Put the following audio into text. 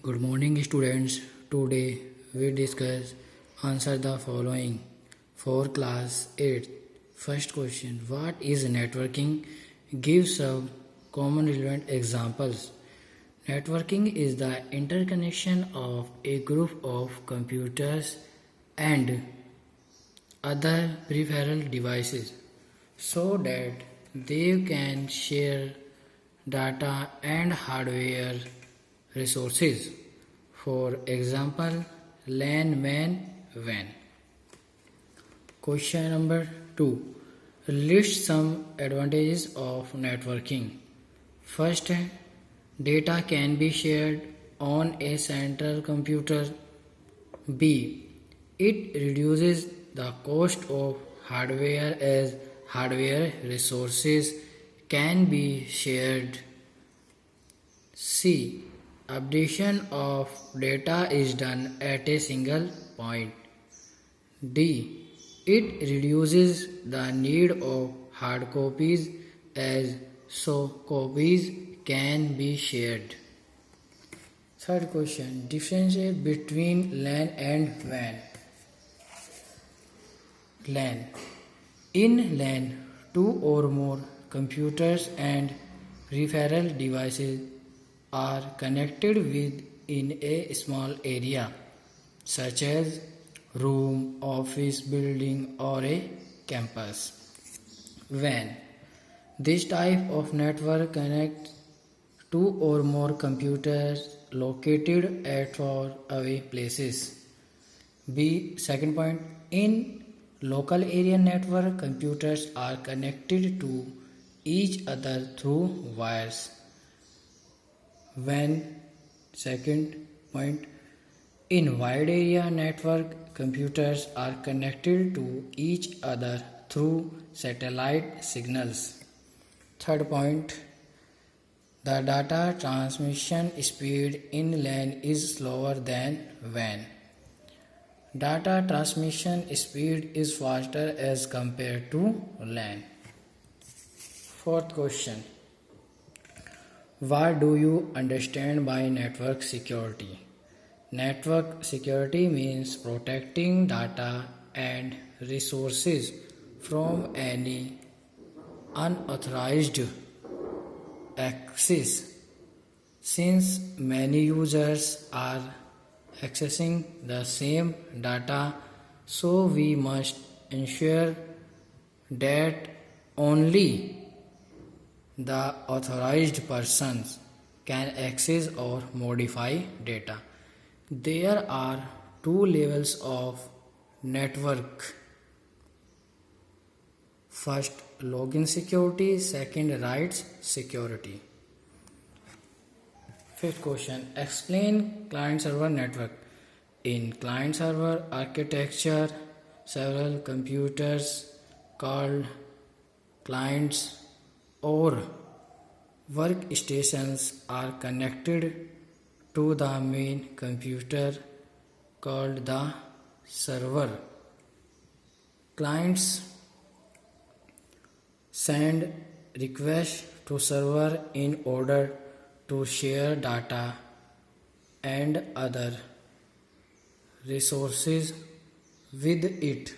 Good morning, students. Today we discuss answer the following for class 8. First question: what is networking? Give some common relevant examples. Networking is the interconnection of a group of computers and other peripheral devices so that they can share data and hardware resources. For example, LAN, MAN, WAN. Question number 2. List some advantages of networking. First, data can be shared on a central computer. B. It reduces the cost of hardware as hardware resources can be shared. C. Updation of data is done at a single point. D. It reduces the need of hard copies as soft copies can be shared. Third question: differentiate between LAN and WAN. LAN. In LAN, two or more computers and peripheral devices are connected within a small area, such as room, office, building, or a campus. WAN. This type of network connects two or more computers located at far away places. B. Second point: in local area network, computers are connected to each other through wires. WAN. Second point: in wide area network, computers are connected to each other through satellite signals. Third point: the data transmission speed in LAN is slower than WAN. Data transmission speed is faster as compared to LAN. Fourth question: what do you understand by network security? Network security means protecting data and resources from any unauthorized access. Since many users are accessing the same data, so we must ensure that only the authorized persons can access or modify data. There are two levels of network. First, login security. Second, writes security. Fifth question: explain client-server network. In client-server architecture, several computers called clients or workstations are connected to the main computer called the server. Clients send requests to server in order to share data and other resources with it.